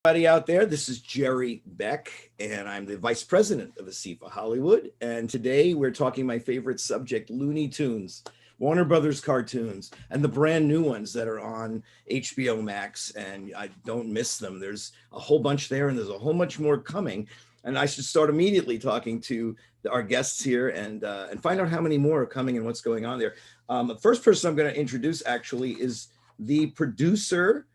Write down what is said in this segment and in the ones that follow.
Everybody out there, this is Jerry Beck, and I'm the vice president of ASIFA-Hollywood. And today we're talking my favorite subject, Looney Tunes, Warner Brothers cartoons, and the brand new ones that are on HBO Max. And I don't miss them. There's a whole bunch there, and there's a whole bunch more coming. And I should start immediately talking to our guests here and find out how many more are coming and what's going on there. The first person I'm going to introduce actually is the producer.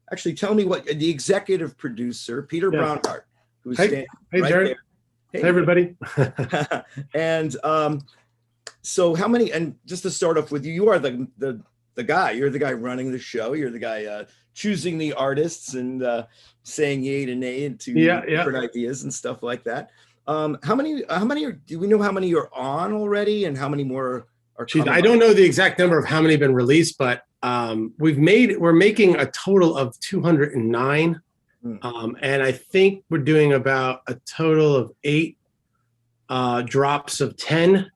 Actually, tell me what the executive producer, Peter Browngardt, who's standing right Jared. there. Hey, everybody. And so how many, and just to start off with you are the guy, you're the guy running the show. You're the guy choosing the artists and saying yay to nay to different ideas and stuff like that. How many do we know how many are on already and how many more are coming? I don't know the exact number of how many have been released, but we're making a total of 209. And I think we're doing about a total of 8 drops of 10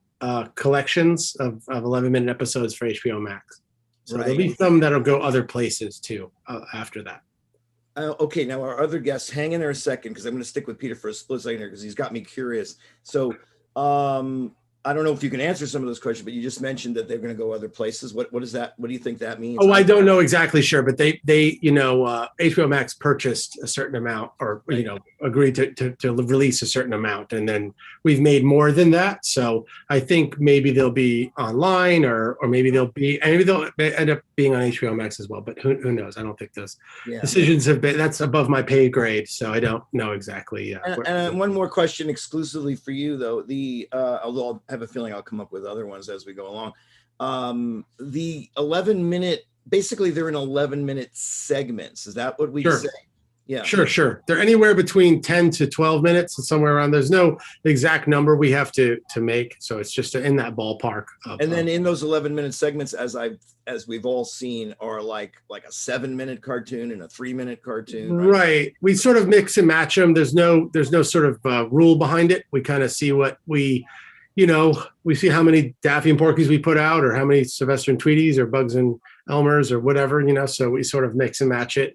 collections of 11-minute episodes for HBO Max. So there'll be some that'll go other places too after that. Okay, now our other guests, hang in there a second because I'm going to stick with Peter for a split second here because he's got me curious. So I don't know if you can answer some of those questions, but you just mentioned that they're going to go other places. What is that? What do you think that means? Oh, I don't know exactly sure, but they HBO Max purchased a certain amount, or agreed to release a certain amount, and then we've made more than that. So I think maybe they'll be online, or maybe they'll end up being on HBO Max as well. But who knows? I don't think those decisions have been. That's above my pay grade, so I don't know exactly. And one more question, exclusively for you though. Although I have a feeling I'll come up with other ones as we go along. The 11-minute, basically they're in 11-minute segments. Is that what we say? Yeah. Sure. They're anywhere between 10 to 12 minutes, and somewhere around. There's no exact number we have to make, so it's just in that ballpark. And then in those 11-minute segments, as we've all seen, are like a 7-minute cartoon and a 3-minute cartoon. Right. We sort of mix and match them. There's no sort of rule behind it. We kind of see what we see how many Daffy and Porky's we put out, or how many Sylvester and Tweeties, or Bugs and Elmers, or whatever, so we sort of mix and match it.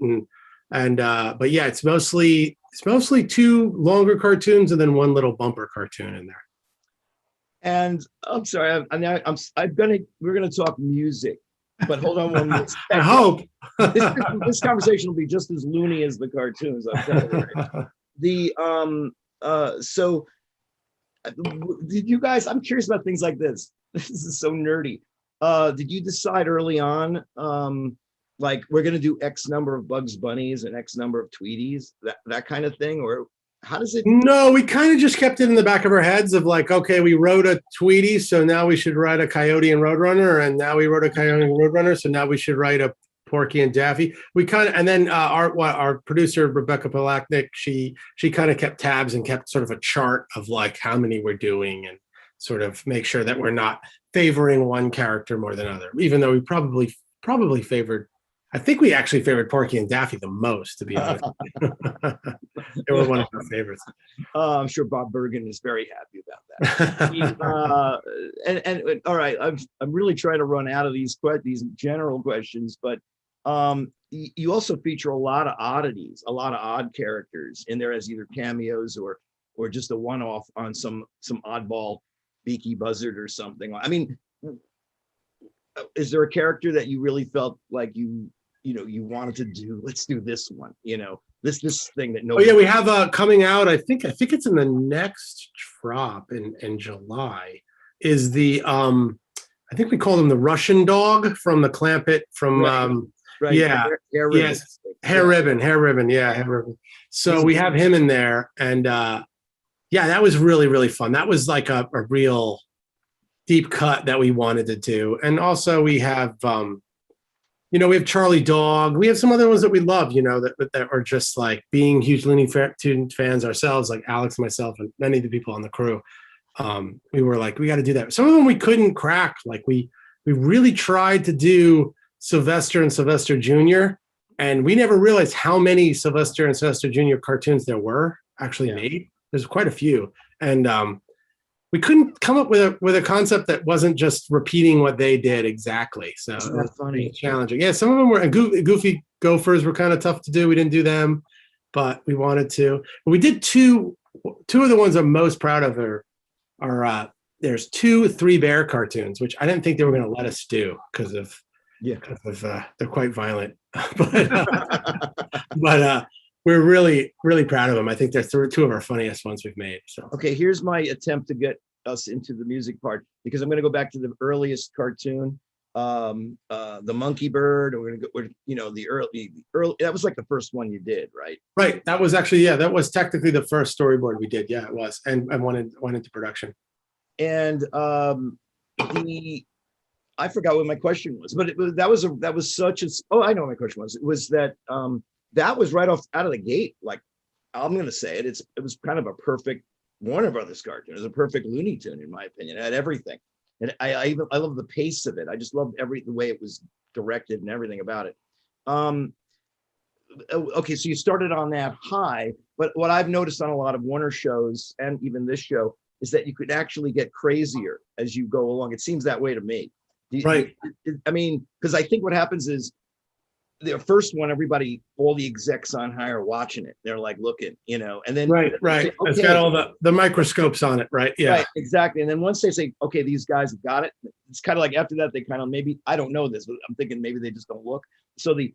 But yeah, it's mostly 2 longer cartoons and then 1 little bumper cartoon in there. And I'm sorry, we're gonna talk music, but hold on 1 minute. I hope this conversation will be just as loony as the cartoons. I'm telling you. So did you guys, I'm curious about things like this. This is so nerdy. Did you decide early on, like we're going to do X number of Bugs Bunnies and X number of Tweeties, that kind of thing? Or how does it? No, we kind of just kept it in the back of our heads of like, okay, we wrote a Tweety, so now we should write a Coyote and Roadrunner. And now we wrote a Coyote and Roadrunner, so now we should write a Porky and Daffy. We kind of, and then our producer Rebecca Polaknik, she kind of kept tabs and kept sort of a chart of like how many we're doing, and sort of make sure that we're not favoring one character more than other. Even though we probably favored, I think we actually favored Porky and Daffy the most, to be honest. They were one of our favorites. I'm sure Bob Bergen is very happy about that. And all right, I'm really trying to run out of these general questions, but you also feature a lot of oddities, a lot of odd characters in there as either cameos or just a one-off on some oddball Beaky Buzzard or something. I mean, is there a character that you really felt like you wanted to do? Let's do this one. This thing that nobody. Oh yeah, we have coming out. I think it's in the next drop in July. Is the I think we call him the Russian dog from the Clampett from right. Yeah, hair ribbon. Yes, hair ribbon. Yeah, hair ribbon. So we have him in there, and that was really, really fun. That was like a real deep cut that we wanted to do. And also we have we have Charlie Dog. We have some other ones that we love, that are just like, being huge Looney Tunes fans ourselves, like Alex and myself and many of the people on the crew. We were like, we got to do that. Some of them we couldn't crack. Like we really tried to do Sylvester and Sylvester Jr., and we never realized how many Sylvester and Sylvester Jr. cartoons there were actually made. There's quite a few. And we couldn't come up with a concept that wasn't just repeating what they did exactly. So that's funny. Challenging. Yeah, some of them were, and Goofy Gophers were kind of tough to do. We didn't do them. but we wanted to. We did two of the ones I'm most proud of are there's 2 Three Bear cartoons, which I didn't think they were going to let us do because of they're quite violent, but we're really proud of them. I think they're 2 of our funniest ones we've made. So Okay, here's my attempt to get us into the music part, because I'm going to go back to the earliest cartoon, the Monkey Bird. Or we're going to go, the early. That was like the first one you did, right? Right. That was actually, that was technically the first storyboard we did. Yeah, it was, and went into production. And I forgot what my question was, but that was such a. Oh, I know what my question was. It was that that was right off out of the gate. Like, I'm going to say it. It was kind of a perfect Warner Brothers cartoon. It was a perfect Looney Tune, in my opinion. It had everything, and I love the pace of it. I just loved the way it was directed and everything about it. Okay, so you started on that high, but what I've noticed on a lot of Warner shows and even this show is that you could actually get crazier as you go along. It seems that way to me. Right. I mean, because I think what happens is the first one, all the execs on high are watching it. They're like looking, and then right. Say, okay, it's got all the microscopes on it, right? Yeah, right, exactly. And then once they say, okay, these guys have got it, it's kind of like after that they kind of maybe, I don't know this, but I'm thinking maybe they just don't look. So the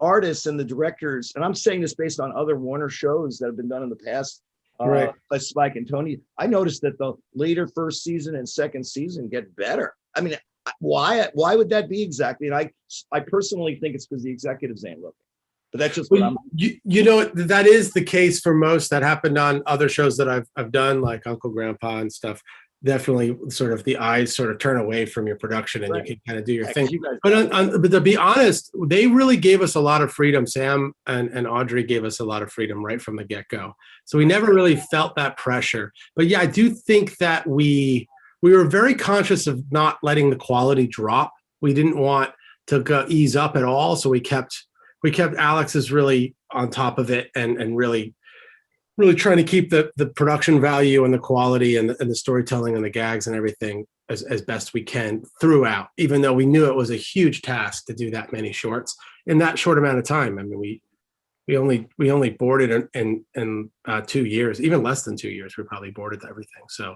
artists and the directors, and I'm saying this based on other Warner shows that have been done in the past, right, like Spike and Tony, I noticed that the later first season and second season get better. I mean, why would that be exactly? And I personally think it's because the executives ain't looking. But that's just what I'm. That is the case for most. That happened on other shows that I've done, like Uncle Grandpa and stuff. Definitely, sort of the eyes sort of turn away from your production, and right. You can kind of do your thing. But to be honest, they really gave us a lot of freedom. Sam and Audrey gave us a lot of freedom right from the get-go. So we never really felt that pressure. But yeah, I do think that we were very conscious of not letting the quality drop. We didn't want to ease up at all. So we kept Alex's really on top of it and really trying to keep the production value and the quality and the storytelling and the gags and everything as best we can throughout, even though we knew it was a huge task to do that many shorts in that short amount of time. I mean, we only boarded in 2 years, even less than 2 years. We probably boarded everything. So,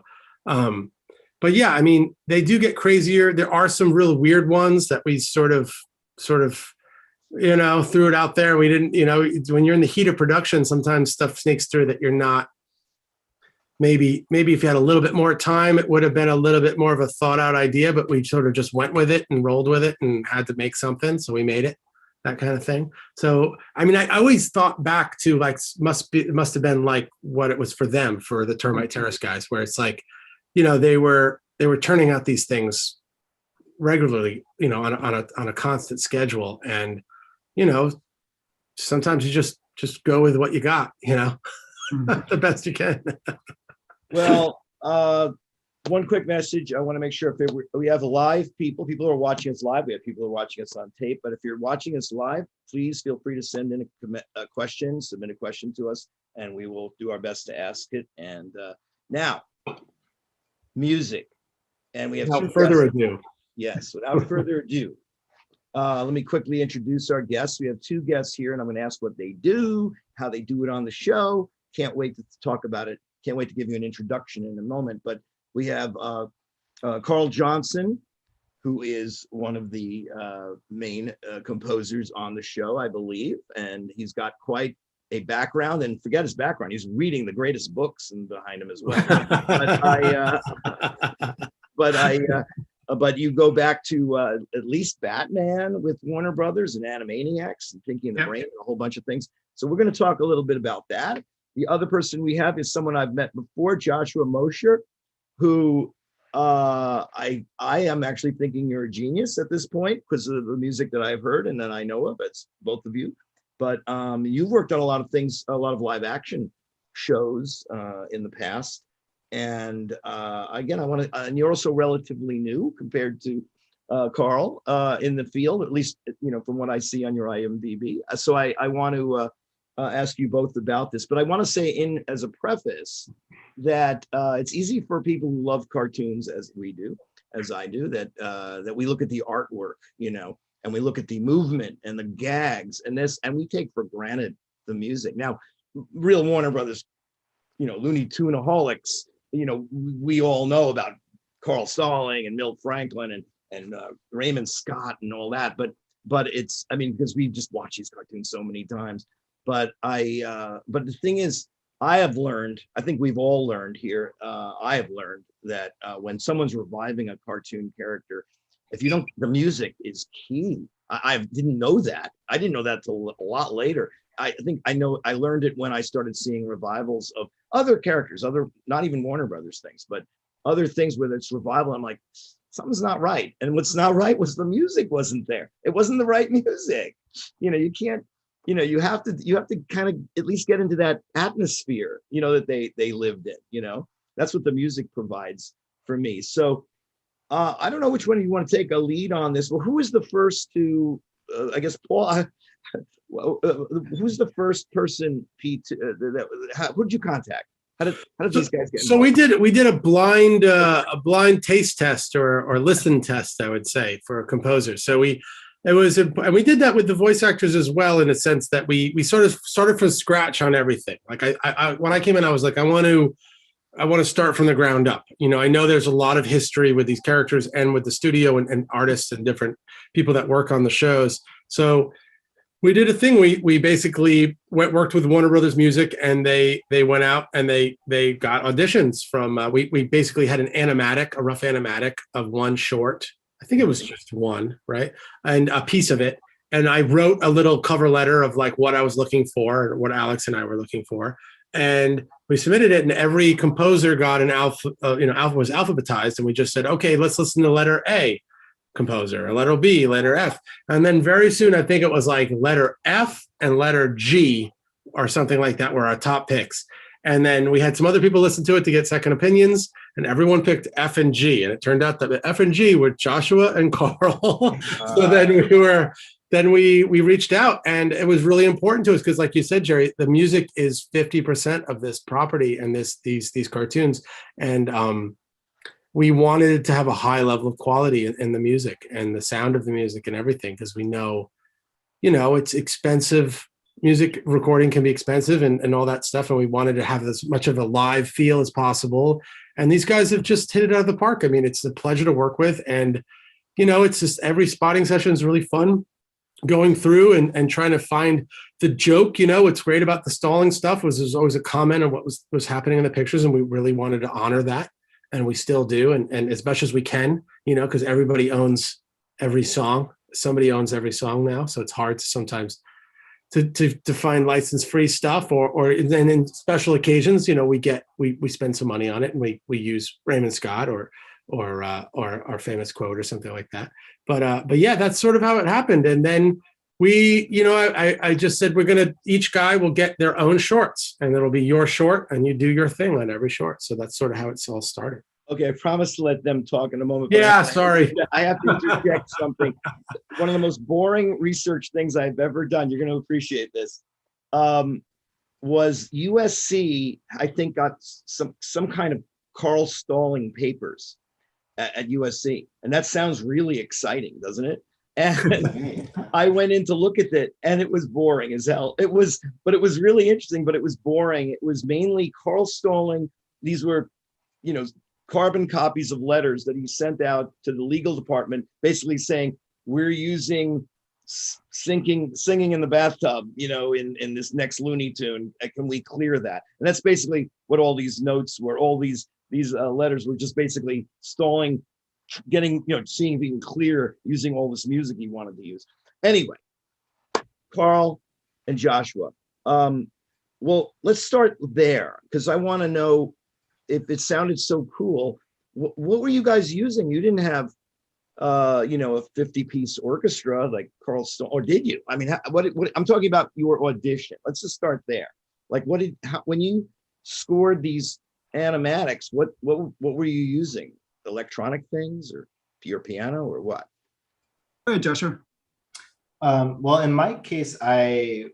but yeah, I mean, they do get crazier. There are some real weird ones that we sort of threw it out there. We didn't, when you're in the heat of production, sometimes stuff sneaks through that you're not, maybe if you had a little bit more time, it would have been a little bit more of a thought out idea, but we sort of just went with it and rolled with it and had to make something. So we made it, that kind of thing. So, I mean, I always thought back to like, it must have been like what it was for them, for the Termite Terrace guys, where it's like, they were turning out these things regularly, on a constant schedule. And, sometimes you just go with what you got, the best you can. Well, one quick message. I want to make sure if we have live people who are watching us live. We have people who are watching us on tape, but if you're watching us live, please feel free to send in a question, submit a question to us, and we will do our best to ask it. And now, music. And we have without further ado. Yes, without further ado. Let me quickly introduce our guests. We have 2 guests here, and I'm going to ask what they do, how they do it on the show. Can't wait to talk about it. Can't wait to give you an introduction in a moment. But we have Carl Johnson, who is one of the main composers on the show, I believe. And he's got quite a background, and forget his background. He's reading the greatest books and behind him as well. But you go back to at least Batman with Warner Brothers and Animaniacs and Pinky and the Brain and a whole bunch of things. So we're going to talk a little bit about that. The other person we have is someone I've met before, Joshua Moshier, who I am actually thinking you're a genius at this point because of the music that I've heard and that I know of. It's both of you. But you've worked on a lot of things, a lot of live action shows in the past. And again, and you're also relatively new compared to Carl in the field, at least, from what I see on your IMDb. So I want to ask you both about this, but I want to say as a preface that it's easy for people who love cartoons as I do, that we look at the artwork, and we look at the movement and the gags and we take for granted the music. Now, real Warner Brothers, Looney Tuneaholics, we all know about Carl Stalling and Milt Franklin and Raymond Scott and all that. But it's, because we just watch these cartoons so many times. But but the thing is, I have learned, I think we've all learned here, I have learned that when someone's reviving a cartoon character, the music is key. I didn't know that. I didn't know that till a lot later. I learned it when I started seeing revivals of other characters, not even Warner Brothers things, but other things where it's revival. I'm like, something's not right. And what's not right was the music wasn't there. It wasn't the right music. You can't, you have to kind of at least get into that atmosphere, that they lived in, that's what the music provides for me. So I don't know which one of you want to take a lead on this. Well, who was the first to, I guess, Paul, who's the first person, Pete, who did you contact? How did these guys get involved? So we did a blind taste test or listen test, I would say, for a composer. So we did that with the voice actors as well, in a sense that we sort of started from scratch on everything. Like I when I came in, I was like, I want to start from the ground up. I know there's a lot of history with these characters and with the studio and artists and different people that work on the shows. So we did a thing. We basically worked with Warner Brothers Music, and they went out and they got auditions from. We basically had a rough animatic of one short. I think it was just one, right? And a piece of it. And I wrote a little cover letter of like what I was looking for, or what Alex and I were looking for. And we submitted it, and every composer got an alpha was alphabetized. And we just said, okay, let's listen to letter A composer, or letter B, letter F. And then very soon, I think it was like letter F and letter G or something like that were our top picks. And then we had some other people listen to it to get second opinions, and everyone picked F and G. And it turned out that F and G were Joshua and Carl. So then we reached out, and it was really important to us because, like you said, Jerry, the music is 50% of this property and these cartoons. And we wanted to have a high level of quality in the music and the sound of the music and everything, because we know, it's expensive. Music recording can be expensive and all that stuff. And we wanted to have as much of a live feel as possible. And these guys have just hit it out of the park. It's a pleasure to work with. And, it's just every spotting session is really fun going through and trying to find the joke. What's great about the stalling stuff was there's always a comment on what was happening in the pictures. And we really wanted to honor that. And we still do. And as much as we can, because everybody owns every song. Somebody owns every song now. So it's hard to sometimes to find license-free stuff, or in special occasions, we spend some money on it, and we use Raymond Scott or our famous quote or something like that. But yeah, that's sort of how it happened. And then I just said, each guy will get their own shorts, and it'll be your short, and you do your thing on every short. So that's sort of how it's all started. Okay, I promise to let them talk in a moment. Yeah, sorry. I have to interject something. One of the most boring research things I've ever done, you're going to appreciate this, was USC, I think, got some kind of Carl Stalling papers at USC. And that sounds really exciting, doesn't it? And I went in to look at it, and it was boring as hell. But it was really interesting, but it was boring. It was mainly Carl Stalling. These were, carbon copies of letters that he sent out to the legal department, basically saying, we're using singing in the bathtub, in this next Looney Tune. Can we clear that? And that's basically what all these notes were. All these letters were just basically Stalling, getting, seeing if he can clear using all this music he wanted to use. Anyway, Carl and Joshua. Well, let's start there, because I want to know, if it sounded so cool, what were you guys using? You didn't have, a 50-piece orchestra like Carl Stalling, or did you? What I'm talking about your audition. Let's just start there. Like, when you scored these animatics, what were you using? Electronic things, or your piano, or what? Go ahead, Joshua. Well, in my case, I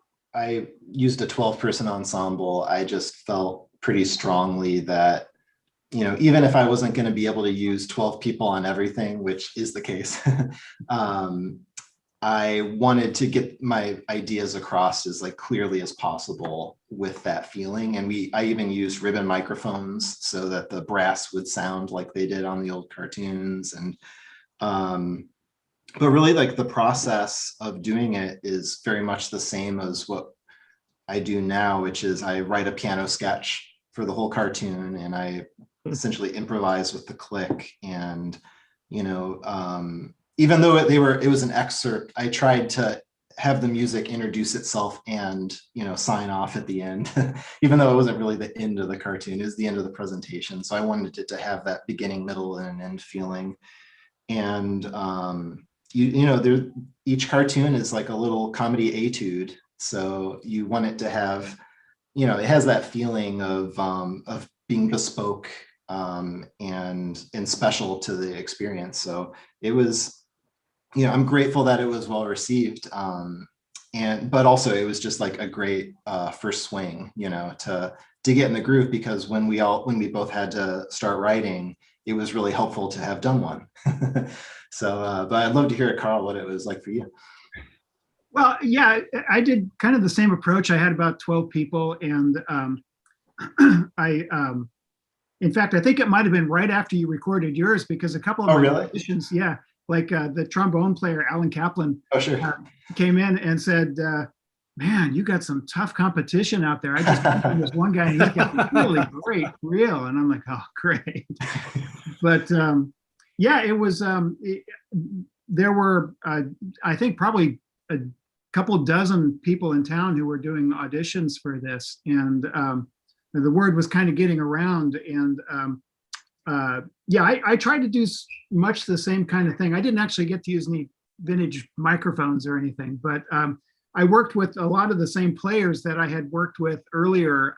used a 12-person ensemble. I just felt pretty strongly that, even if I wasn't going to be able to use 12 people on everything, which is the case, I wanted to get my ideas across as like clearly as possible with that feeling. And I even used ribbon microphones so that the brass would sound like they did on the old cartoons. And but really, like, the process of doing it is very much the same as what I do now, which is I write a piano sketch for the whole cartoon and I essentially improvise with the click. And, you know, even though it was an excerpt, I tried to have the music introduce itself and, you know, sign off at the end, even though it wasn't really the end of the cartoon, it was the end of the presentation. So I wanted it to have that beginning, middle, and an end feeling. And each cartoon is like a little comedy etude. So you want it to have, you know, it has that feeling of being bespoke and special to the experience. So it was, you know, I'm grateful that it was well received. But also it was just like a great first swing, you know, to get in the groove, because when we both had to start writing, it was really helpful to have done one. So, but I'd love to hear, Carl, what it was like for you. Well, yeah, I did kind of the same approach. I had about 12 people, and in fact, I think it might have been right after you recorded yours, because a couple of my really? auditions, yeah, like the trombone player, Alan Kaplan, Oh, sure. came in and said, man, you got some tough competition out there. I just mentioned this one guy, and he's got really great reel. And I'm like, oh, great. But yeah, it was, there were, I think, probably a couple dozen people in town who were doing auditions for this. And the word was kind of getting around. And yeah, I tried to do much the same kind of thing. I didn't actually get to use any vintage microphones or anything, but I worked with a lot of the same players that I had worked with earlier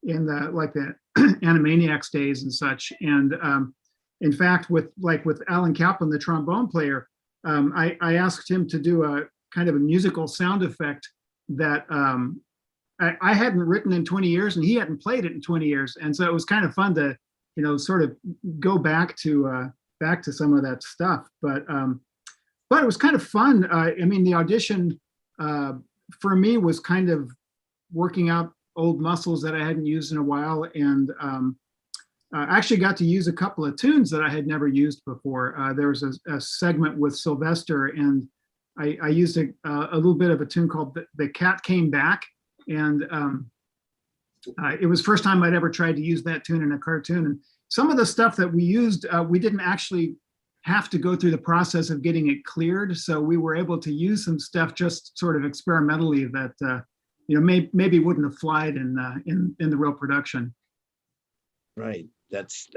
in the Animaniacs days and such. And in fact, with Alan Kaplan, the trombone player, I asked him to do a kind of a musical sound effect that I hadn't written in 20 years, and he hadn't played it in 20 years. And so it was kind of fun to, you know, sort of go back to some of that stuff. But it was kind of fun. I mean, the audition for me was kind of working out old muscles that I hadn't used in a while, and I actually got to use a couple of tunes that I had never used before. There was a segment with Sylvester, and I used a little bit of a tune called "The Cat Came Back," and it was the first time I'd ever tried to use that tune in a cartoon. And some of the stuff that we used, we didn't actually have to go through the process of getting it cleared, so we were able to use some stuff just sort of experimentally that you know, maybe wouldn't have flied in the real production. Right. That's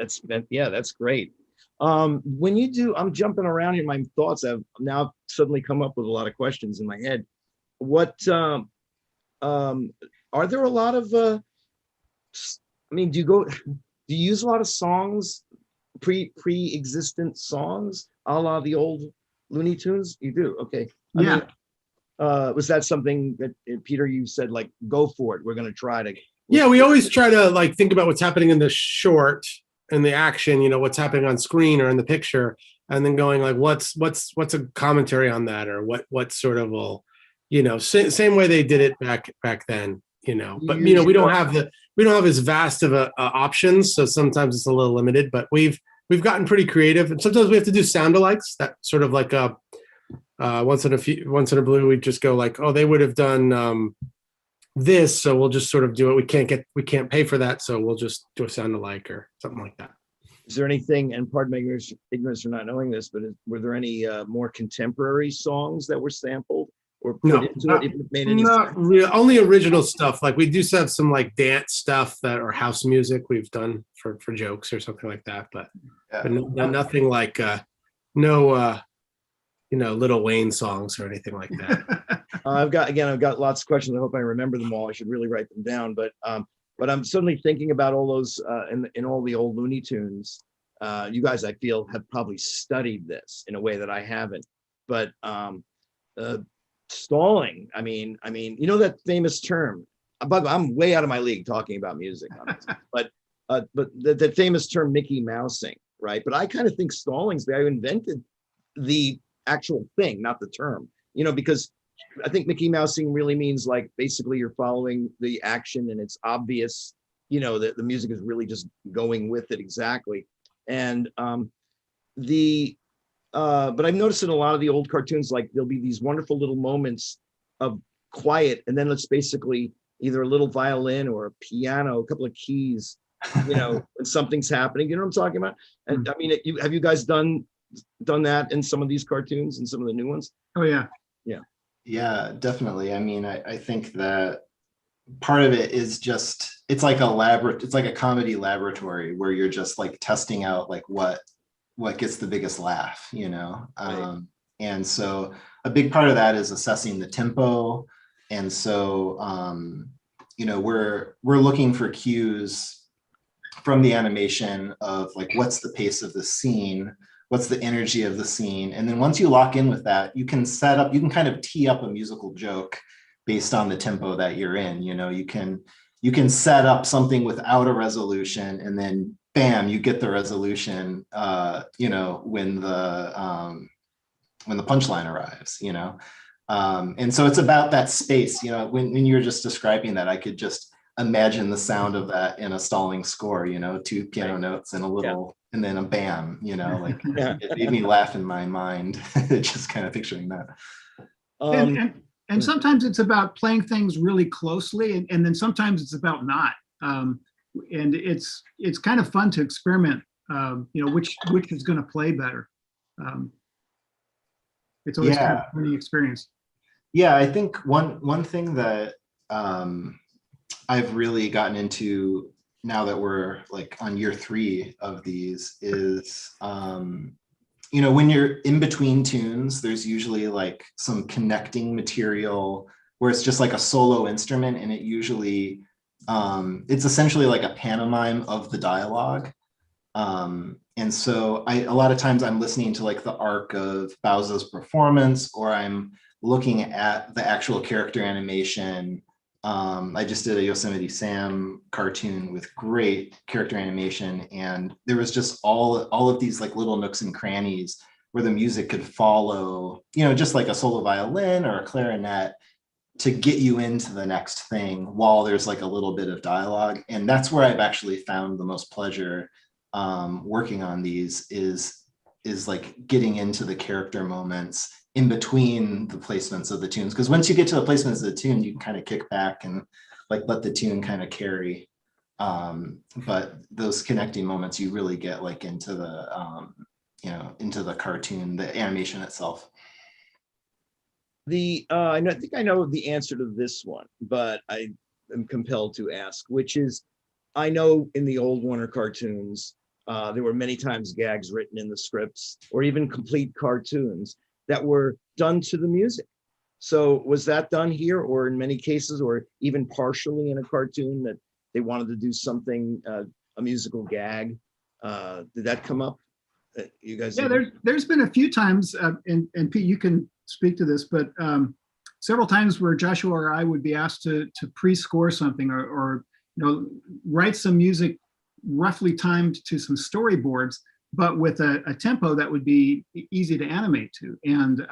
great. When you do, I'm jumping around in my thoughts. I've now suddenly come up with a lot of questions in my head. What are there a lot of I mean, do you use a lot of songs, pre-existent songs, a la the old Looney Tunes? You do? Okay. I Yeah. mean, was that something that Peter, you said, like, go for it, we're going to try to? Yeah, we always try to like think about what's happening in the short and the action, you know, what's happening on screen or in the picture, and then going like, what's a commentary on that, or what sort of will, you know, same way they did it back then, you know. But you know, we don't have as vast of options, so sometimes it's a little limited. But we've gotten pretty creative, and sometimes we have to do sound alikes. That sort of like a once in a blue, we just go like, oh, they would have done this, so we'll just sort of do it. We can't pay for that, so we'll just do a sound alike or something like that. Is there anything, and pardon my ignorance for not knowing this, but were there any more contemporary songs that were sampled or put into it? If it made any sense? Only original stuff. Like we do have some like dance stuff or house music we've done for jokes or something like that, but nothing like you know, Lil Wayne songs or anything like that. I've got lots of questions. I hope I remember them all. I should really write them down. But I'm suddenly thinking about all those in all the old Looney Tunes. You guys, I feel, have probably studied this in a way that I haven't. But stalling. I mean, you know that famous term. But I'm way out of my league talking about music, but the famous term Mickey Mousing, right? But I kind of think stalling's the guy who invented the actual thing, not the term, because I think Mickey Mousing really means like basically you're following the action and it's obvious, that the music is really just going with it exactly. And but I've noticed in a lot of the old cartoons, like there'll be these wonderful little moments of quiet, and then it's basically either a little violin or a piano, a couple of keys, when something's happening. You know what I'm talking about? And I mean, have you guys done that in some of these cartoons and some of the new ones? Oh yeah. Yeah, definitely. I mean, I think that part of it is just, it's like a comedy laboratory where you're just like testing out like what gets the biggest laugh, Right. And so a big part of that is assessing the tempo. And so, we're looking for cues from the animation of like, what's the pace of the scene? What's the energy of the scene? And then once you lock in with that, you can kind of tee up a musical joke based on the tempo that you're in. You can set up something without a resolution, and then bam, you get the resolution, when the punchline arrives, and so it's about that space, when you were just describing that, I could just imagine the sound of that in a stalling score, 2 piano notes and a little, and then a bam, like it made me laugh in my mind, just kind of picturing that. And sometimes it's about playing things really closely, and then sometimes it's about not. And it's kind of fun to experiment, which is going to play better. It's always kind of a learning experience. Yeah, I think one thing that I've really gotten into now that we're like on year 3 of these is, when you're in between tunes, there's usually like some connecting material where it's just like a solo instrument, and it usually, it's essentially like a pantomime of the dialogue. And so a lot of times I'm listening to like the arc of Bowser's performance, or I'm looking at the actual character animation. I just did a Yosemite Sam cartoon with great character animation, and there was just all of these like little nooks and crannies where the music could follow, just like a solo violin or a clarinet, to get you into the next thing while there's like a little bit of dialogue. And that's where I've actually found the most pleasure working on these is like getting into the character moments in between the placements of the tunes. Because once you get to the placements of the tune, you can kind of kick back and like let the tune kind of carry. But those connecting moments, you really get like into the, into the cartoon, the animation itself. I think I know the answer to this one, but I am compelled to ask, which is, I know in the old Warner cartoons, there were many times gags written in the scripts, or even complete cartoons that were done to the music. So was that done here, or in many cases, or even partially in a cartoon that they wanted to do something, a musical gag? Did that come up? You guys? Yeah, there's been a few times, and Pete, you can speak to this, but several times where Joshua or I would be asked to pre-score something, or write some music roughly timed to some storyboards, but with a tempo that would be easy to animate to. And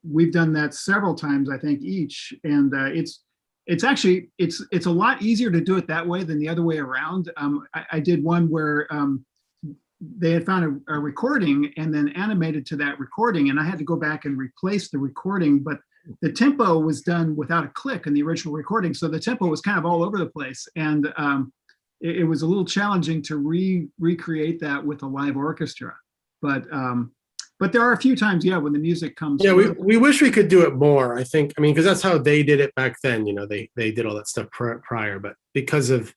we've done that several times, I think, each. And it's actually, it's a lot easier to do it that way than the other way around. I did one where they had found a recording and then animated to that recording, and I had to go back and replace the recording, but the tempo was done without a click in the original recording. So the tempo was kind of all over the place. And it was a little challenging to recreate that with a live orchestra. But there are a few times, when the music comes. Yeah, we wish we could do it more, I think. I mean, because that's how they did it back then. They did all that stuff prior, but because of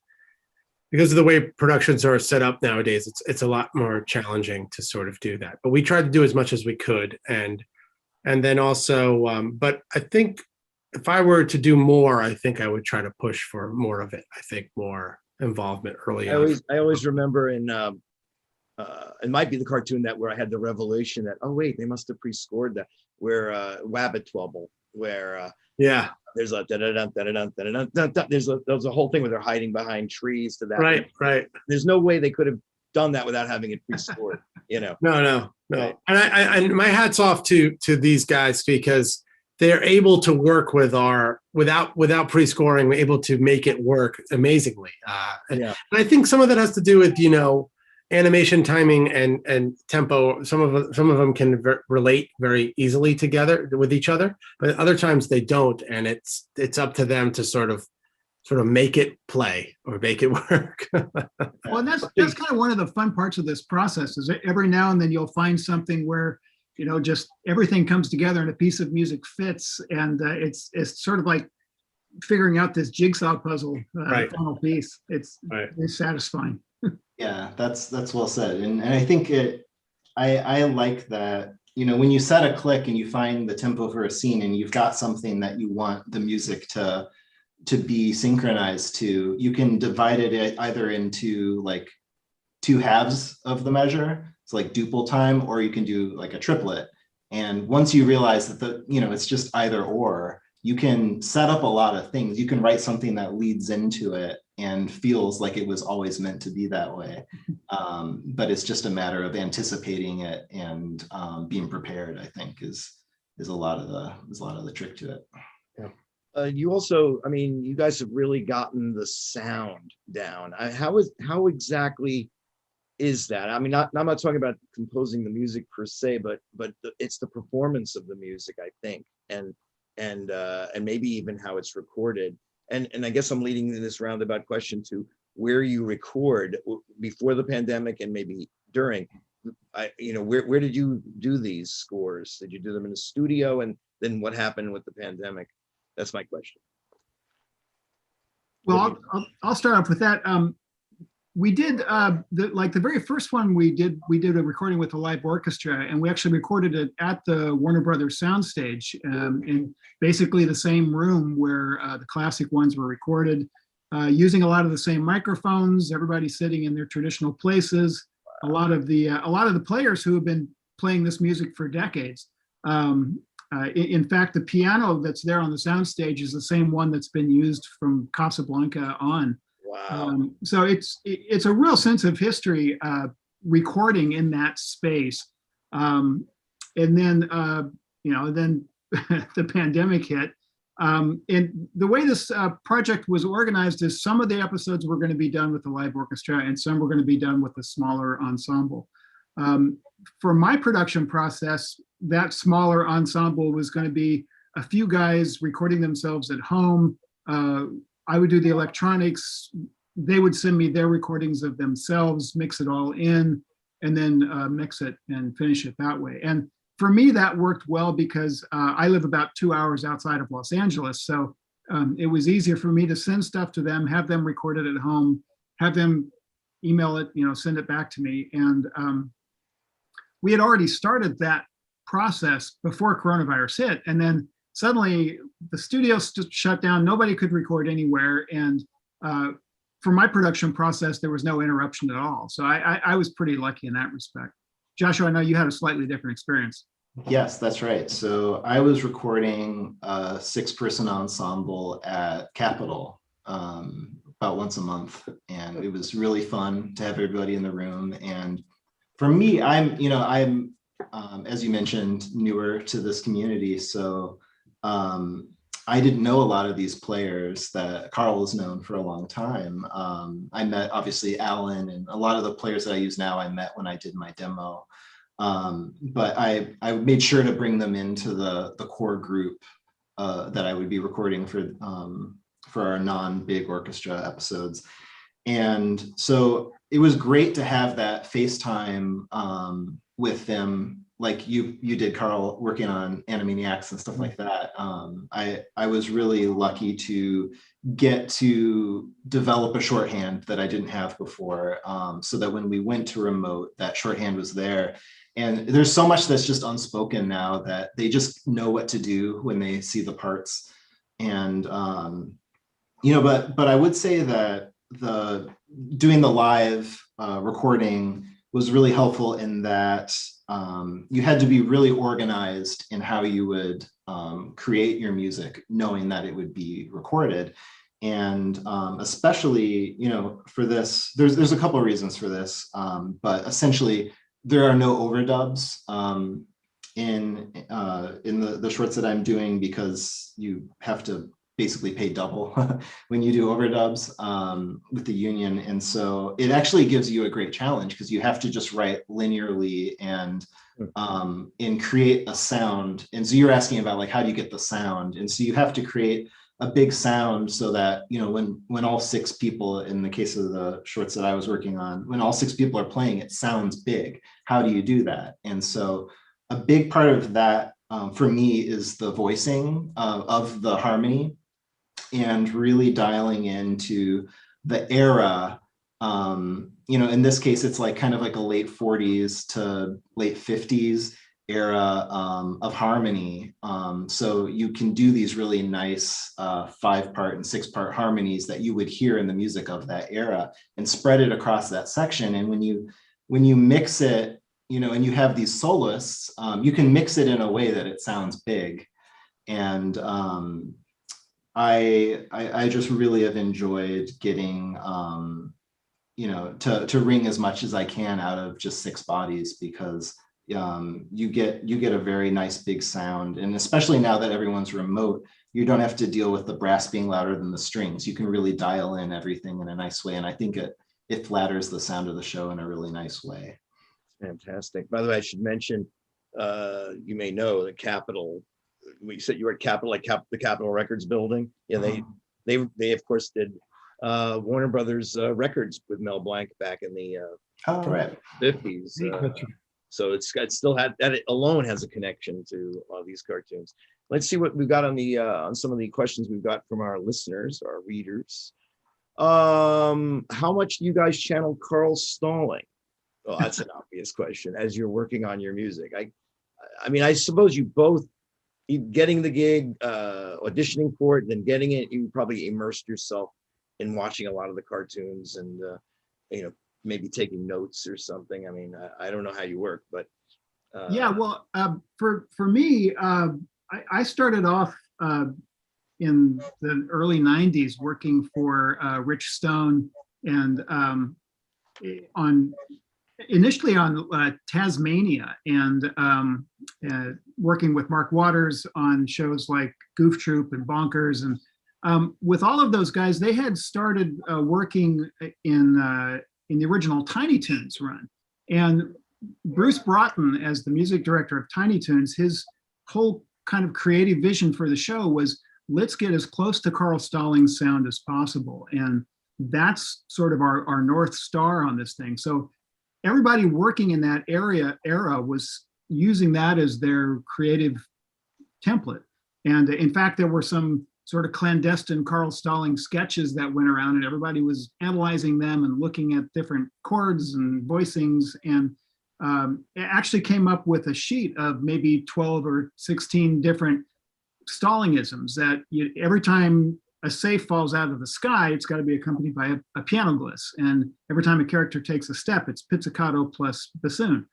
the way productions are set up nowadays, it's a lot more challenging to sort of do that. But we tried to do as much as we could, and then also, but I think if I were to do more, I think I would try to push for more of it. I think more involvement early on. I always remember it might be the cartoon where I had the revelation that, oh wait, they must have pre-scored that, where Wabbit Twubble, where there's a there's a whole thing where they're hiding behind trees to that. Right. There's no way they could have done that without having it pre-scored. No. No, and my hat's off to these guys because they're able to work with without pre-scoring, able to make it work amazingly. And I think some of that has to do with animation timing and tempo. Some of them can relate very easily together with each other, but other times they don't, and it's up to them to sort of make it play or make it work. Well, that's kind of one of the fun parts of this process is that every now and then you'll find something where, just everything comes together and a piece of music fits. And it's sort of like figuring out this jigsaw puzzle, final piece. It's satisfying. Yeah, that's well said. And I think I like that, when you set a click and you find the tempo for a scene and you've got something that you want the music to be synchronized to, you can divide it either into like two halves of the measure. It's like duple time, or you can do like a triplet. And once you realize that it's just either or, you can set up a lot of things. You can write something that leads into it and feels like it was always meant to be that way. But it's just a matter of anticipating it and being prepared, I think is a lot of the trick to it. You also, you guys have really gotten the sound down. How exactly is that? I'm not talking about composing the music per se, but it's the performance of the music, I think, and maybe even how it's recorded. And I guess I'm leading this roundabout question to where you record before the pandemic and maybe during. Where did you do these scores? Did you do them in a studio? And then what happened with the pandemic? That's my question. Well, I'll start off with that. We did the very first one we did a recording with a live orchestra, and we actually recorded it at the Warner Brothers soundstage in basically the same room where the classic ones were recorded, using a lot of the same microphones. Everybody sitting in their traditional places. A lot of the players who have been playing this music for decades. In fact, the piano that's there on the soundstage is the same one that's been used from Casablanca on. Wow. So it's a real sense of history recording in that space. And then then the pandemic hit. And the way this project was organized is some of the episodes were going to be done with the live orchestra and some were going to be done with a smaller ensemble. For my production process, that smaller ensemble was going to be a few guys recording themselves at home. I would do the electronics. They would send me their recordings of themselves, mix it all in, and then mix it and finish it that way. And for me, that worked well because I live about 2 hours outside of Los Angeles. So it was easier for me to send stuff to them, have them record it at home, have them email it, send it back to me. And we had already started that process before coronavirus hit. And then suddenly the studio shut down. Nobody could record anywhere. And for my production process, there was no interruption at all. So I was pretty lucky in that respect. Joshua, I know you had a slightly different experience. Yes, that's right. So I was recording a 6-person ensemble at Capitol about once a month. And it was really fun to have everybody in the room. And for me, I'm as you mentioned, newer to this community. So I didn't know a lot of these players that Carl has known for a long time. I met obviously Alan, and a lot of the players that I use now I met when I did my demo. But I made sure to bring them into the core group that I would be recording for our non-big orchestra episodes. And so it was great to have that FaceTime with them, like you did, Carl, working on Animaniacs and stuff like that. I was really lucky to get to develop a shorthand that I didn't have before, so that when we went to remote, that shorthand was there. And there's so much that's just unspoken now that they just know what to do when they see the parts. And but I would say that doing the live recording was really helpful in that you had to be really organized in how you would create your music, knowing that it would be recorded. And especially, for this, there's a couple of reasons for this, but essentially there are no overdubs in the shorts that I'm doing, because you have to basically pay double when you do overdubs with the union. And so it actually gives you a great challenge, because you have to just write linearly and create a sound. And so you're asking about like, how do you get the sound? And so you have to create a big sound so that, you know, when all 6 people, in the case of the shorts that I was working on, when all 6 people are playing, it sounds big. How do you do that? And so a big part of that for me is the voicing of the harmony, and really dialing into the era. You know, in this case, it's like kind of like a late 40s to late 50s era of harmony. So you can do these really nice 5-part and 6-part harmonies that you would hear in the music of that era, and spread it across that section. And when you mix it, you know, and you have these soloists, you can mix it in a way that it sounds big. And I just really have enjoyed getting you know, to wring as much as I can out of just 6 bodies, because you get a very nice big sound. And especially now that everyone's remote, you don't have to deal with the brass being louder than the strings. You can really dial in everything in a nice way. And I think it flatters the sound of the show in a really nice way. Fantastic. By the way, I should mention, you may know the Capitol. We said you were at Capitol, like the Capitol Records building. Yeah, they of course did Warner Brothers records with Mel Blanc back in the Right. 50s. So it still had that alone has a connection to these cartoons. Let's see what we've got on some of the questions we've got from our listeners, our readers. How much do you guys channel Carl Stalling? Well, that's an obvious question as you're working on your music. I mean, I suppose you both, getting the gig, auditioning for it, then getting it, you probably immersed yourself in watching a lot of the cartoons and, you know, maybe taking notes or something. I mean, I don't know how you work, but. Yeah, well, for me, I started off in the early 90s working for Rich Stone, and initially on Tasmania, and working with Mark Waters on shows like Goof Troop and Bonkers. And with all of those guys, they had started working in the original Tiny Toons run. And Bruce Broughton, as the music director of Tiny Toons, his whole kind of creative vision for the show was, let's get as close to Carl Stalling's sound as possible. And that's sort of our North Star on this thing. So everybody working in that era was using that as their creative template. And in fact, there were some sort of clandestine Carl Stalling sketches that went around, and everybody was analyzing them and looking at different chords and voicings. And it actually came up with a sheet of maybe 12 or 16 different Stallingisms that every time a safe falls out of the sky, it's got to be accompanied by a piano gliss. And every time a character takes a step, it's pizzicato plus bassoon.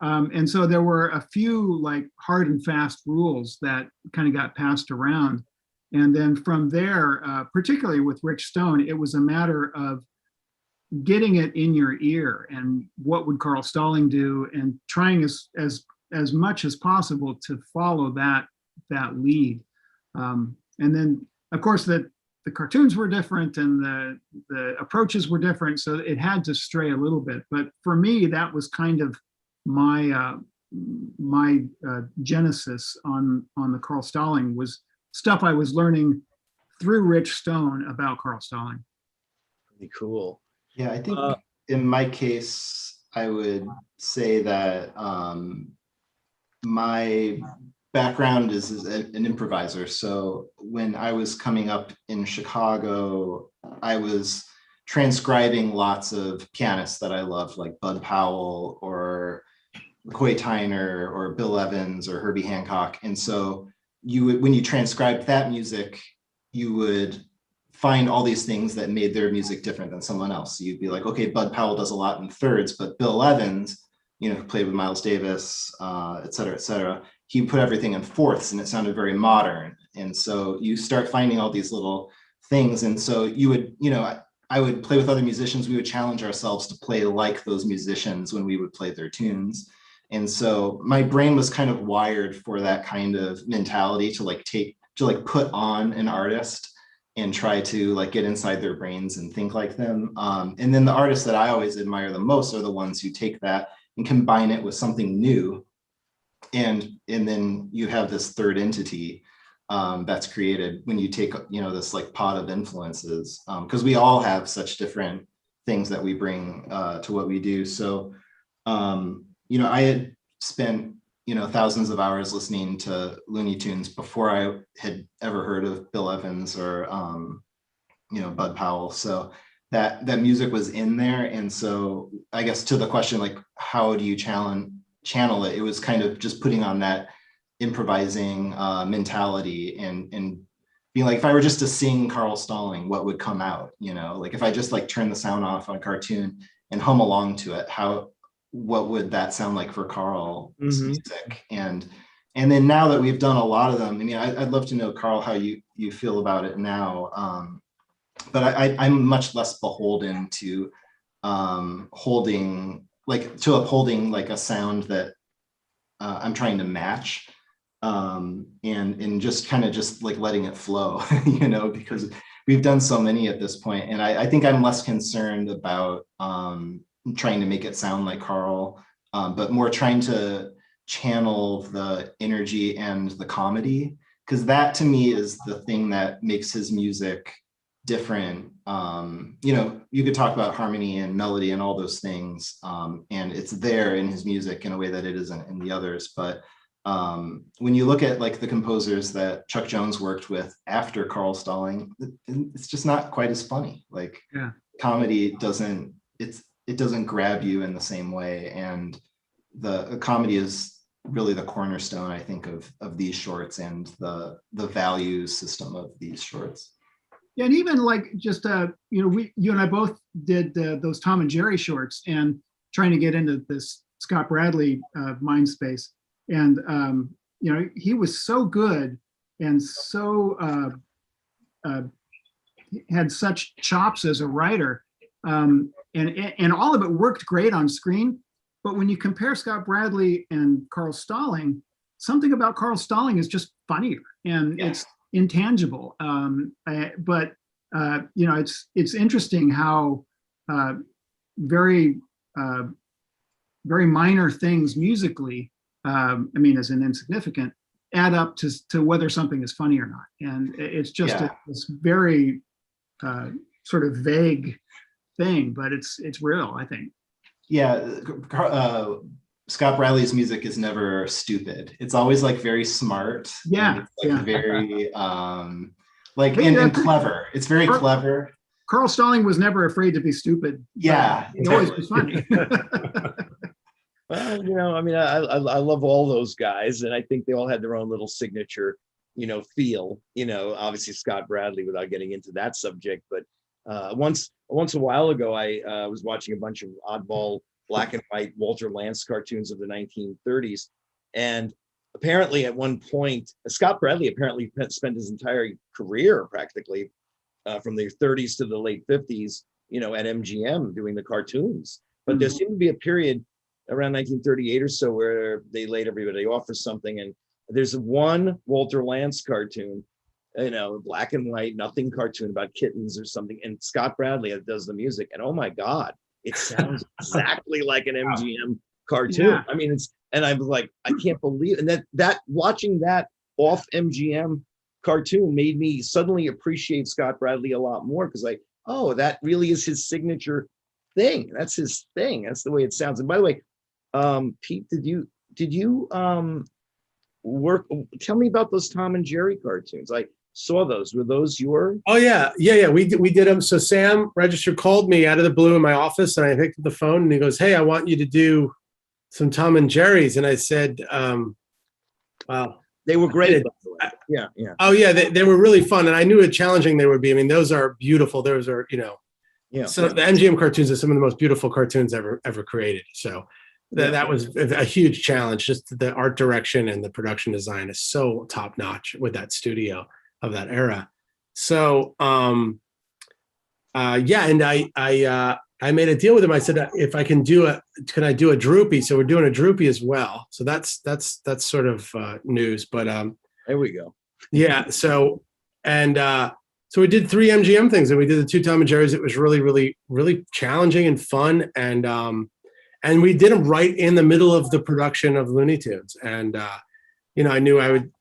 And so there were a few like hard and fast rules that kind of got passed around. And then from there, particularly with Rich Stone, it was a matter of getting it in your ear and what would Carl Stalling do, and trying as much as possible to follow that lead. And then, of course, the cartoons were different and the approaches were different, so it had to stray a little bit. But for me, that was kind of my genesis on the Carl Stalling, was stuff I was learning through Rich Stone about Carl Stalling. Pretty cool. Yeah, I think in my case, I would say that my background is an improviser. So when I was coming up in Chicago, I was transcribing lots of pianists that I loved, like Bud Powell or McCoy Tyner or Bill Evans or Herbie Hancock. And so when you transcribed that music, you would find all these things that made their music different than someone else. So you'd be like, okay, Bud Powell does a lot in thirds, but Bill Evans, you know, who played with Miles Davis, et cetera, he put everything in fourths and it sounded very modern. And so you start finding all these little things. And so you would, you know, I would play with other musicians. We would challenge ourselves to play like those musicians when we would play their tunes. And so my brain was kind of wired for that kind of mentality to put on an artist and try to like get inside their brains and think like them. And then the artists that I always admire the most are the ones who take that and combine it with something new. And then you have this third entity that's created when you take, this like pot of influences, because we all have such different things that we bring to what we do. So, I had spent, thousands of hours listening to Looney Tunes before I had ever heard of Bill Evans or, Bud Powell. So that music was in there. And so I guess to the question, like, how do you channel it? It was kind of just putting on that improvising mentality and being like, if I were just to sing Carl Stalling, what would come out? Like if I just like turn the sound off on a cartoon and hum along to it, what would that sound like for Carl's music? And then now that we've done a lot of them, I mean, I'd love to know, Carl, how you feel about it now. But I'm much less beholden to upholding like a sound that I'm trying to match, and just kind of just like letting it flow, because we've done so many at this point. And I think I'm less concerned about trying to make it sound like Carl, but more trying to channel the energy and the comedy, because that to me is the thing that makes his music different. You could talk about harmony and melody and all those things, and it's there in his music in a way that it isn't in the others. But when you look at like the composers that Chuck Jones worked with after Carl Stalling, it's just not quite as funny. Like comedy doesn't grab you in the same way, and the comedy is really the cornerstone, I think, of these shorts and the value system of these shorts. Yeah, and even like just you and I both did those Tom and Jerry shorts, and trying to get into this Scott Bradley mind space, and he was so good and so had such chops as a writer, and all of it worked great on screen. But when you compare Scott Bradley and Carl Stalling, something about Carl Stalling is just funnier, and it's intangible. But it's interesting how very minor things musically, as an insignificant, add up to whether something is funny or not. And it's just this very sort of vague thing, but it's real, I think. Yeah, Scott Bradley's music is never stupid. It's always like very smart. Yeah, very and clever. It's very clever. Carl Stalling was never afraid to be stupid. Yeah, it always was funny. Well, I love all those guys, and I think they all had their own little signature, feel. Obviously Scott Bradley, without getting into that subject, but once a while ago, I was watching a bunch of oddball black and white Walter Lantz cartoons of the 1930s, and apparently at one point, Scott Bradley apparently spent his entire career practically from the 30s to the late 50s, at MGM doing the cartoons. But there seemed to be a period around 1938 or so where they laid everybody off for something, and there's one Walter Lantz cartoon, black and white, nothing cartoon about kittens or something, and Scott Bradley does the music, and oh my God, it sounds exactly like an MGM cartoon. Yeah. And I was like, I can't believe it. And that watching that off MGM cartoon made me suddenly appreciate Scott Bradley a lot more, because that really is his signature thing. That's his thing. That's the way it sounds. And by the way, Pete, did you work? Tell me about those Tom and Jerry cartoons. I saw those. Were those your? Oh yeah. We did them. So Sam Register called me out of the blue in my office, and I picked up the phone, and he goes, "Hey, I want you to do some Tom and Jerry's." And I said, "Wow, they were great." Yeah. Oh yeah, they were really fun, and I knew how challenging they would be. Those are beautiful. Those are So the MGM cartoons are some of the most beautiful cartoons ever created. So that was a huge challenge. Just the art direction and the production design is so top notch with that studio of that era. So Yeah, and I made a deal with him. I said, if I can can I do a droopy? So we're doing a droopy as well. So that's sort of news. But There we go. yeah. So so we did 3 MGM things, and we did the 2 Tom and Jerry's. It was really, really, really challenging and fun, and we did them right in the middle of the production of Looney Tunes. And I knew I would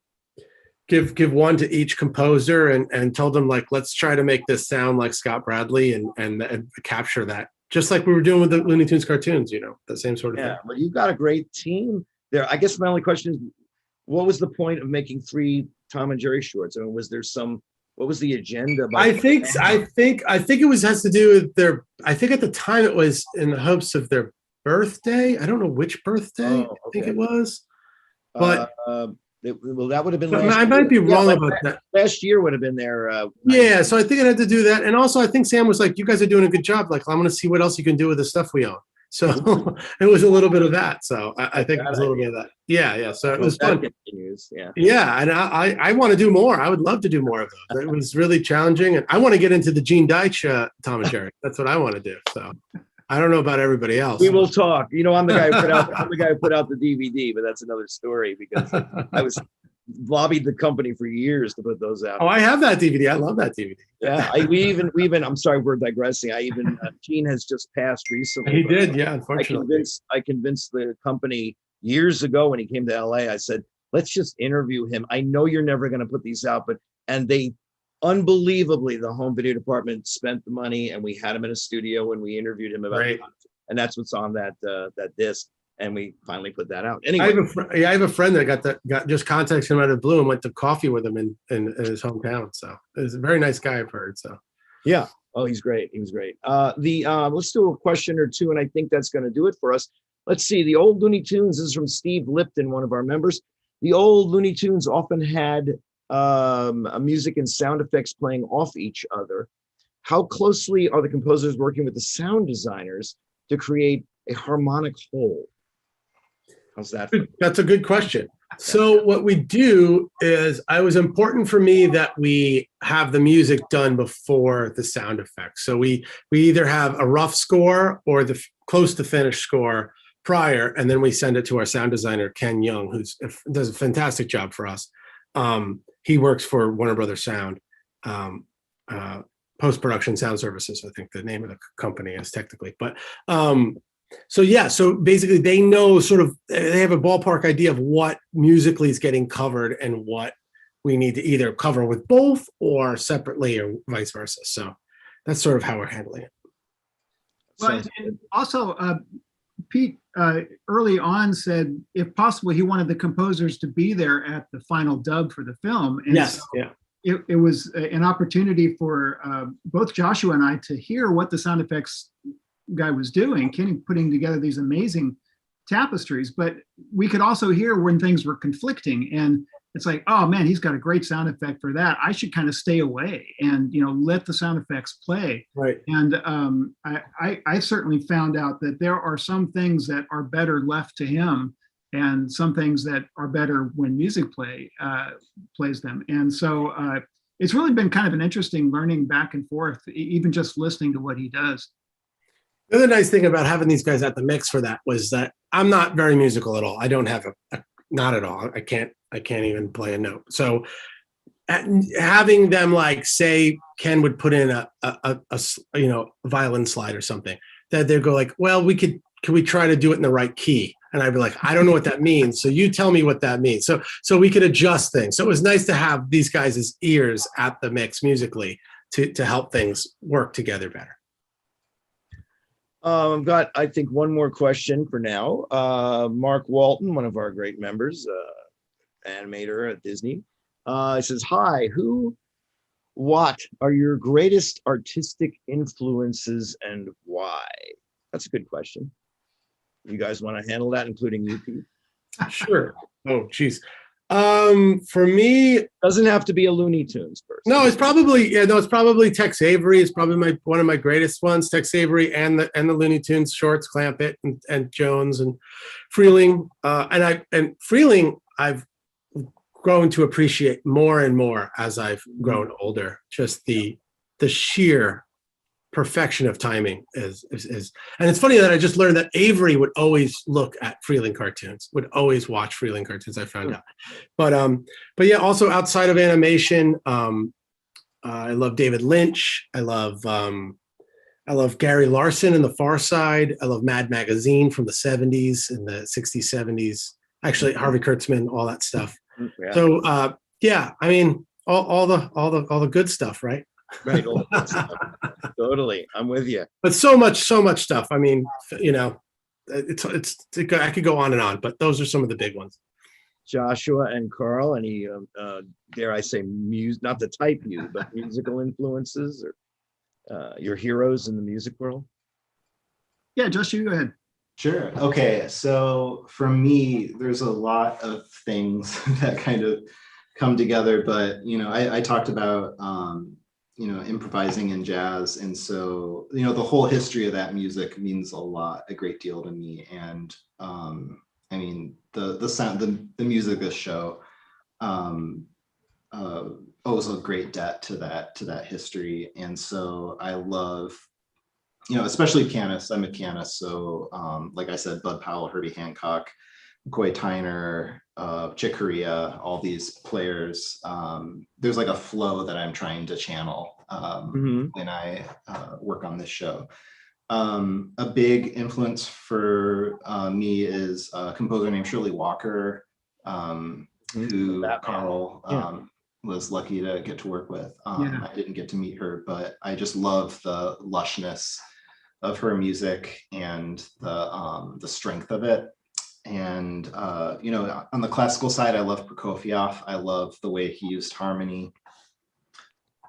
give one to each composer and told them, like, let's try to make this sound like Scott Bradley and capture that, just like we were doing with the Looney Tunes cartoons, the same sort of thing. Yeah, well, you've got a great team there. I guess my only question is, what was the point of making 3 Tom and Jerry shorts? I mean, what was the agenda? I think it has to do with their, I think at the time it was in the hopes of their birthday. I don't know which birthday. Oh, I think okay. it was, but well, that would have been. I might be wrong about that. Last year would have been their. Yeah, so I think it had to do that, and also I think Sam was like, "You guys are doing a good job. Like, I'm going to see what else you can do with the stuff we own." So it was a little bit of that. So I think it was a little bit of that. Yeah. So it was fun. Continues, yeah. Yeah, and I want to do more. I would love to do more of those. It was really challenging, and I want to get into the Gene Deitch Tom and Jerry. That's what I want to do. So I don't know about everybody else. We will talk. I'm the guy who put out the DVD, but that's another story because I was lobbied the company for years to put those out. Oh, I have that DVD. I love that DVD. Yeah, we even. I'm sorry, we're digressing. Gene has just passed recently. He did, yeah. Unfortunately, I convinced the company years ago when he came to LA. I said, let's just interview him. I know you're never going to put these out, and they unbelievably, the home video department spent the money, and we had him in a studio and we interviewed him about it. And that's what's on that disc. And we finally put that out. Anyway, I have a friend that got just contacted him out of the blue and went to coffee with him in his hometown. So he's a very nice guy, I've heard. So yeah. Oh, he's great. He was great. Let's do a question or two, and I think that's going to do it for us. Let's see. The old Looney Tunes, this is from Steve Lipton, one of our members. The old Looney Tunes often had music and sound effects playing off each other. How closely are the composers working with the sound designers to create a harmonic whole? How's that? That's a good question. So what we do is, it was important for me that we have the music done before the sound effects. So we either have a rough score or the close to finished score prior, and then we send it to our sound designer, Ken Young, who does a fantastic job for us. He works for Warner Brothers Sound, post-production sound services, I think the name of the company is technically. But so basically they know they have a ballpark idea of what musically is getting covered and what we need to either cover with both or separately or vice versa. So that's sort of how we're handling it. Well, and also, Pete early on said, if possible, he wanted the composers to be there at the final dub for the film. And yes, so yeah. It was an opportunity for both Joshua and I to hear what the sound effects guy was doing, Kenny putting together these amazing tapestries, but we could also hear when things were conflicting, and it's like, oh man, he's got a great sound effect for that. I should kind of stay away and let the sound effects play. Right. And I certainly found out that there are some things that are better left to him, and some things that are better when music plays them. And so it's really been kind of an interesting learning back and forth, even just listening to what he does. The other nice thing about having these guys at the mix for that was that I'm not very musical at all. I don't have not at all. I can't even play a note. So having them, like, say Ken would put in a violin slide or something, that they'd go like, well, can we try to do it in the right key? And I'd be like, I don't know what that means. So you tell me what that means. So we could adjust things. So it was nice to have these guys' ears at the mix musically to help things work together better. I've got, I think, one more question for now. Mark Walton, one of our great members, animator at Disney, says, hi, what are your greatest artistic influences and why? That's a good question. You guys want to handle that, including you, Pete? Sure. Oh, geez. For me, doesn't have to be a Looney Tunes person. No, it's probably Tex Avery is probably one of my greatest ones. Tex Avery and the Looney Tunes shorts, Clamp It and Jones and Freeling. And Freeling I've grown to appreciate more and more as I've grown older. Just the sheer perfection of timing is. And it's funny that I just learned that Avery would always look at Freeling cartoons, would always watch Freeling cartoons. I found out, but yeah, also outside of animation, I love David Lynch. I love Gary Larson in The Far Side. I love Mad Magazine from the 70s and the 60s, 70s. Actually, Harvey Kurtzman, all that stuff. Yeah. So yeah, I mean, all the good stuff, right? Right. All that stuff. Totally. I'm with you. But so much stuff. I mean, you know, I could go on and on, but those are some of the big ones. Joshua and Carl, any, dare I say, not to type you, but musical influences or your heroes in the music world? Yeah, Joshua, you go ahead. Sure. Okay. So for me, there's a lot of things that kind of come together, but, you know, I talked about, you know, improvising in jazz. And so, you know, the whole history of that music means a great deal to me. And I mean, the sound, the music of this show owes a great debt to that history. And so I love, you know, especially pianists. I'm a pianist. So like I said, Bud Powell, Herbie Hancock, McCoy Tyner, Chick Corea, all these players, there's like a flow that I'm trying to channel when I work on this show. A big influence for me is a composer named Shirley Walker, who Carl was lucky to get to work with. I didn't get to meet her, but I just love the lushness of her music and the strength of it. And you know, on the classical side, I love Prokofiev. I love the way he used harmony,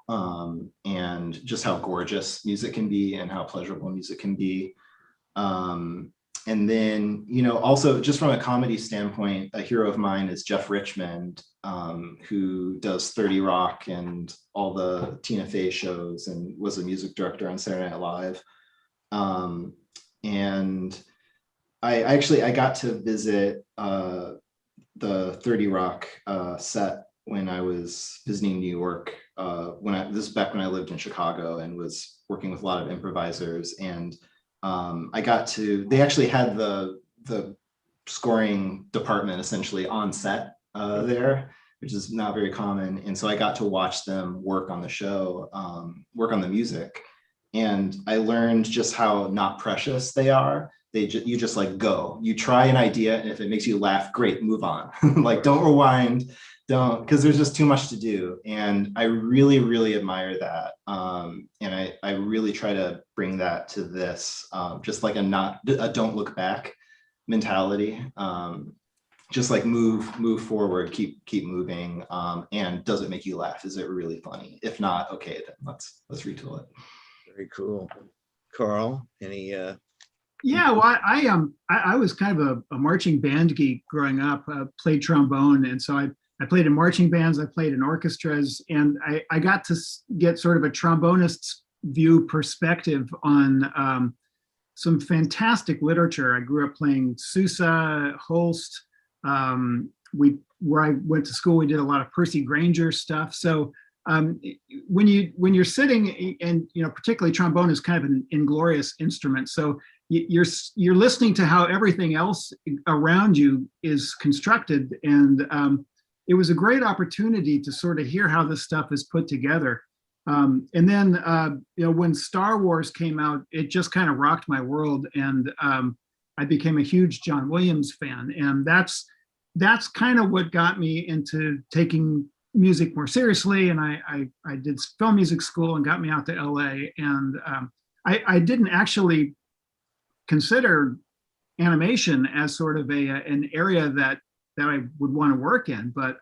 and just how gorgeous music can be and how pleasurable music can be. And then, you know, also just from a comedy standpoint, a hero of mine is Jeff Richmond, who does 30 Rock and all the Tina Fey shows and was a music director on Saturday Night Live. And I got to visit the 30 Rock set when I was visiting New York. This is back when I lived in Chicago and was working with a lot of improvisers. And they actually had the scoring department essentially on set there, which is not very common. And so I got to watch them work on the show, work on the music. And I learned just how not precious they are. You just like go, you try an idea, and if it makes you laugh, great, move on. Like, don't rewind, because there's just too much to do. And I really, really admire that. And I really try to bring that to this, just like a don't look back mentality. Just like move forward, keep moving. And does it make you laugh? Is it really funny? If not, okay, then let's retool it. Very cool. Carl, any Yeah, well, I was kind of a marching band geek growing up. Played trombone, and so I played in marching bands. I played in orchestras, and I got to get sort of a trombonist's view perspective on some fantastic literature. I grew up playing Sousa, Holst. Where I went to school, we did a lot of Percy Grainger stuff. So when you're sitting, and you know, particularly trombone is kind of an inglorious instrument. So you're listening to how everything else around you is constructed, and it was a great opportunity to sort of hear how this stuff is put together. And then you know, when Star Wars came out, it just kind of rocked my world, and I became a huge John Williams fan, and that's kind of what got me into taking music more seriously. And I did film music school and got me out to LA, and I didn't actually consider animation as sort of an area that I would want to work in, but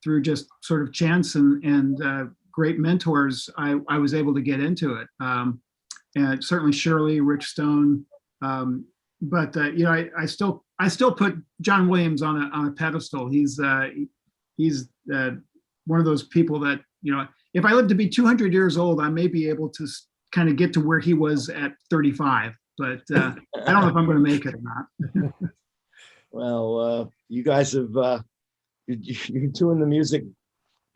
through just sort of chance and great mentors, I was able to get into it. And certainly Shirley, Rich Stone, but you know, I still put John Williams on a pedestal. He's one of those people that, you know, if I live to be 200 years old, I may be able to kind of get to where he was at 35. But I don't know if I'm going to make it or not. Well, you guys have you're doing the music,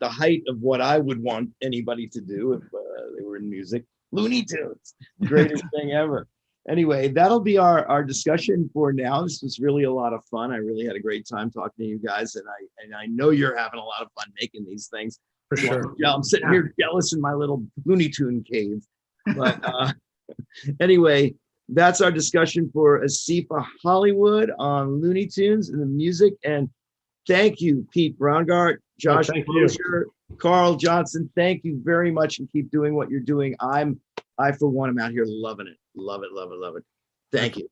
the height of what I would want anybody to do if they were in music. Looney Tunes, greatest thing ever. Anyway, that'll be our discussion for now. This was really a lot of fun. I really had a great time talking to you guys, and I know you're having a lot of fun making these things. For sure. Yeah, I'm sitting here jealous in my little Looney Tune cave. But anyway, that's our discussion for ASIFA-Hollywood on Looney Tunes and the music. And thank you, Pete Browngardt, Josh Moshier, Carl Johnson. Thank you very much, and keep doing what you're doing. I for one am out here loving it. Love it, love it, love it. Thank you.